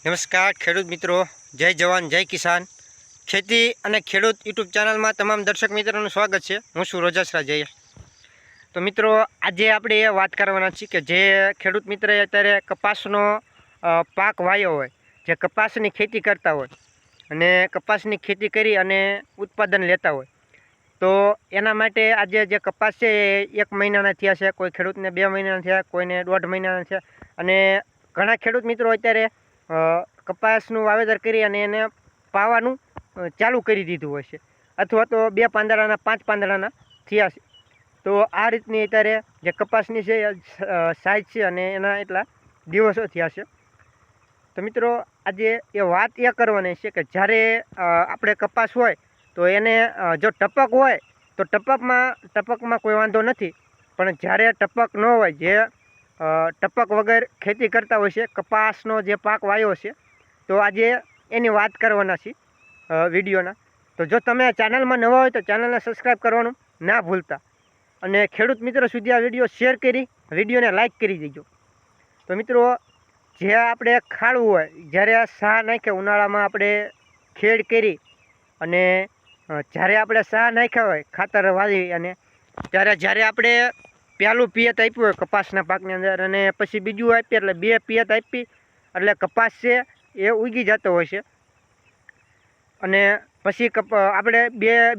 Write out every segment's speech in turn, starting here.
નમસ્કાર ખેડૂત મિત્રો, જય જવાન જય કિસાન. ખેતી અને ખેડૂત યુટ્યુબ ચેનલમાં તમામ દર્શક મિત્રોનું સ્વાગત છે. હું છું રોજાસરા જયેશ. તો મિત્રો, આજે આપણે એ વાત કરવાના છીએ કે જે ખેડૂત મિત્રએ અત્યારે કપાસનો પાક વાવ્યો હોય, જે કપાસની ખેતી કરતા હોય અને કપાસની ખેતી કરી અને ઉત્પાદન લેતા હોય, તો એના માટે આજે જે કપાસ છે એ 1 મહિનાના થયા છે, કોઈ ખેડૂતને 2 મહિનાના થયા, કોઈને 1.5 મહિનાના થયા અને ઘણા ખેડૂત મિત્રો અત્યારે કપાસનું વાવેતર કરી અને એને પાવાનું ચાલુ કરી દીધું હોય છે, અથવા તો 2 પાંદડાના 5 પાંદડાના થયા છે. તો આ રીતની અત્યારે જે કપાસની છે સાઇઝ છે અને એના એટલા દિવસો થયા છે. તો મિત્રો, આજે એ વાત એ કરવાની છે કે જ્યારે આપણે કપાસ હોય તો એને જો ટપક હોય તો ટપકમાં કોઈ વાંધો નથી, પણ જ્યારે ટપક ન હોય, જે ટપક વગર ખેતી કરતા હોય છે, કપાસનો જે પાક વાવ્યો છે, તો આજે એની વાત કરવાના છે વિડીયોના. તો જો તમે ચેનલમાં નવા હોય તો ચેનલને સબસ્ક્રાઈબ કરવાનું ના ભૂલતા અને ખેડૂત મિત્રો સુધી આ વિડીયો શેર કરી વિડીયોને લાઇક કરી દેજો. તો મિત્રો, જે આપણે ખાડવું હોય, જ્યારે સાહ નાખે ઉનાળામાં આપણે ખેડ કરી અને જ્યારે આપણે સાહ નાખ્યા હોય ખાતર વાવી અને જ્યારે આપણે પહેલું પિયત આપ્યું હોય કપાસના પાકની અંદર અને પછી બીજું આપીએ એટલે 2 પિયત આપી એટલે કપાસ છે એ ઉગી જતો હોય છે. અને પછી આપણે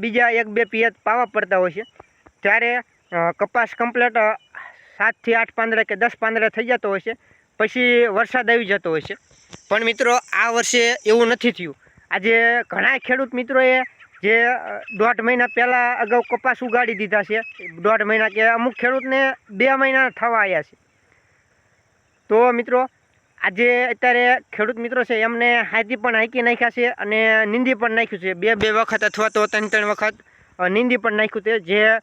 બીજા 1-2 પિયત પાવા પડતા હોય છે. ત્યારે કપાસ કમ્પ્લેટ 7 થી 8 પાંદડા કે 10 પાંદડા થઈ જતો હોય છે. પછી વરસાદ આવી જતો હોય છે. પણ મિત્રો, આ વર્ષે એવું નથી થયું. આજે ઘણા ખેડૂત મિત્રોએ જે 1.5 મહિના પહેલાં અગાઉ કપાસ ઉગાડી દીધા છે, 1.5 મહિના કે અમુક ખેડૂતને 2 મહિના થવા આવ્યા છે. તો મિત્રો, આજે અત્યારે ખેડૂત મિત્રો છે એમને હાથી પણ હાંકી નાખ્યા છે અને નીંદી પણ નાખ્યું છે, 2 વખત અથવા તો 3 વખત નીંદી પણ નાખ્યું છે. જે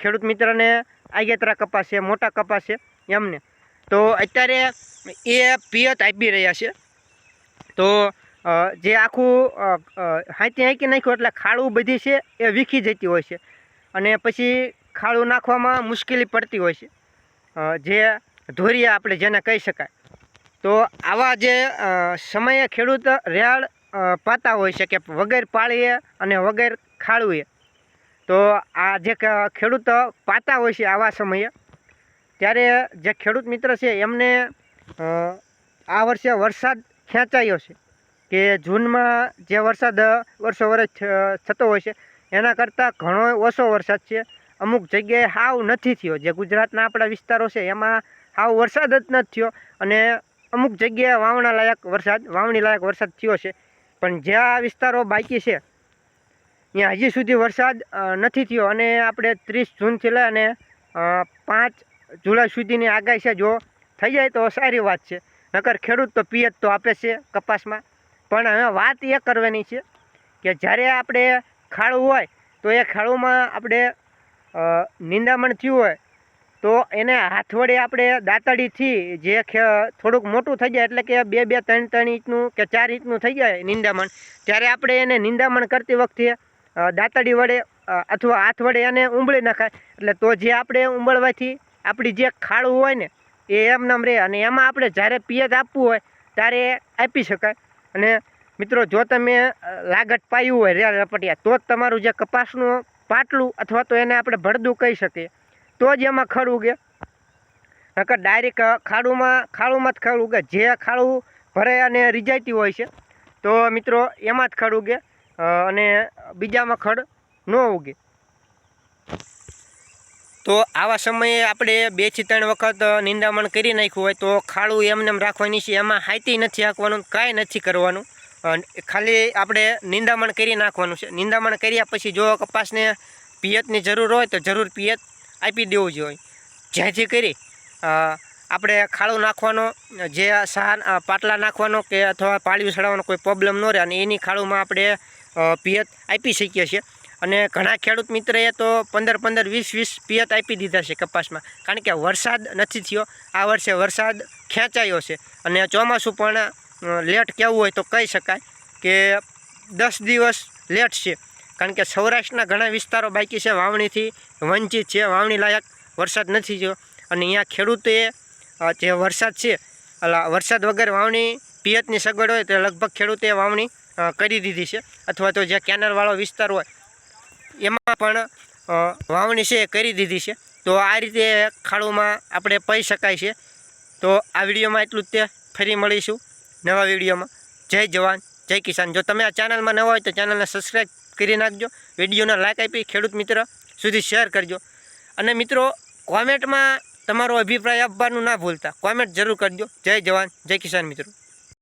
ખેડૂત મિત્રને આગેતરા કપાસ છે, મોટા કપાસ છે એમને, તો અત્યારે એ પિયત આપી રહ્યા છે. તો જે આખું હાંકી નાખ્યું એટલે ખાડું બધી છે એ વીખી જતી હોય છે અને પછી ખાડું નાખવામાં મુશ્કેલી પડતી હોય છે, જે ધોરિયા આપણે જેને કહી શકાય. તો આવા જે સમયે ખેડૂત રેડ પાતા હોય છે કે વગર પાળીએ અને વગર ખાડુએ, તો આ જે ખેડૂત પાતા હોય છે આવા સમયે, ત્યારે જે ખેડૂત મિત્ર છે એમને આ વર્ષે વરસાદ ખેંચાયો છે કે જૂનમાં જે વરસાદ વર્ષો વર્ષ થતો હોય છે એના કરતાં ઘણો ઓછો વરસાદ છે. અમુક જગ્યાએ હાવ નથી થયો. જે ગુજરાતના આપણા વિસ્તારો છે એમાં હાવ વરસાદ જ નથી થયો અને અમુક જગ્યાએ વાવણી લાયક વરસાદ થયો છે. પણ જ્યાં વિસ્તારો બાકી છે ત્યાં હજી સુધી વરસાદ નથી થયો અને આપણે 30 જૂનથી લઈ અને 5 જુલાઈ સુધીની આગાહી છે. જો થઈ જાય તો સારી વાત છે, નકર ખેડૂત તો પિયત તો આપે છે કપાસમાં. પણ હવે વાત એ કરવાની છે કે જ્યારે આપણે ખાડું હોય તો એ ખાડુંમાં આપણે નિંદામણ થયું હોય તો એને હાથ વડે આપણે દાંતડીથી જે થોડુંક મોટું થઈ જાય, એટલે કે 2-2, 3-3 ઇંચનું કે 4 ઇંચનું થઈ જાય નિંદામણ, ત્યારે આપણે એને નિંદામણ કરતી વખતે દાંતડી વડે અથવા હાથ વડે એને ઉંબળી નખાય. એટલે તો જે આપણે ઉંબળવાથી આપણી જે ખાડું હોય ને એ એમનામ રહે અને એમાં આપણે જ્યારે પિયત આપવું હોય ત્યારે આપી શકાય. અને મિત્રો, જો તમે લાગટ પાયું હોય રેલ રપટિયા, તો જ તમારું જે કપાસનું પાટલું અથવા તો એને આપણે ભરદું કહી શકીએ, તો જ એમાં ખડ ઉગે. નકર ડાયરેક્ટ ખાડુમાં જ ખડ ઉગે. જે ખાડું ભરાય અને રીઝાયતી હોય છે તો મિત્રો એમાં જ ખડ ઉગે અને બીજામાં ખડ ન ઉગે. તો આવા સમયે આપણે 2 થી 3 વખત નિંદામણ કરી નાખ્યું હોય તો ખાડું એમને રાખવાની છે, એમાં હાથી નથી હાંકવાનું, કાંઈ નથી કરવાનું, ખાલી આપણે નિંદામણ કરી નાખવાનું છે. નિંદામણ કર્યા પછી જો કપાસને પિયતની જરૂર હોય તો જરૂર પિયત આપી દેવું જોઈએ, જેથી કરી આપણે ખાડું નાખવાનો, જે પાટલા નાખવાનો કે અથવા પાળીઓ ચડાવવાનો કોઈ પ્રોબ્લેમ ન રહે અને એની ખાડુંમાં આપણે પિયત આપી શકીએ છીએ. અને ઘણા ખેડૂત મિત્રએ તો 15-15, 20-20 પિયત આપી દીધા છે કપાસમાં, કારણ કે વરસાદ નથી થયો. આ વર્ષે વરસાદ ખેંચાયો છે અને ચોમાસું પણ લેટ કહેવું હોય તો કહી શકાય કે 10 દિવસ લેટ છે, કારણ કે સૌરાષ્ટ્રના ઘણા વિસ્તારો બાકી છે, વાવણીથી વંચિત છે, વાવણી લાયક વરસાદ નથી થયો અને અહીંયા ખેડૂતોએ જે વરસાદ છે વરસાદ વગર વાવણી પિયતની સગવડ હોય તો લગભગ ખેડૂતે વાવણી કરી દીધી છે, અથવા તો જે કેનાલવાળો વિસ્તાર હોય એમાં પણ વાવણી છે એ કરી દીધી છે. તો આ રીતે ખાડોમાં આપણે પઈ શકાય છે. તો આ વિડીયોમાં એટલું જ તે. ફરી મળીશું નવા વિડીયોમાં. જય જવાન જય કિસાન. જો તમે આ ચેનલમાં નવા હોય તો ચેનલને સબસ્ક્રાઈબ કરી નાખજો, વિડીયોને લાઇક આપી ખેડૂત મિત્ર સુધી શેર કરજો. અને મિત્રો કોમેન્ટમાં તમારો અભિપ્રાય આપવાનું ના ભૂલતા, કોમેન્ટ જરૂર કરજો. જય જવાન જય કિસાન મિત્રો.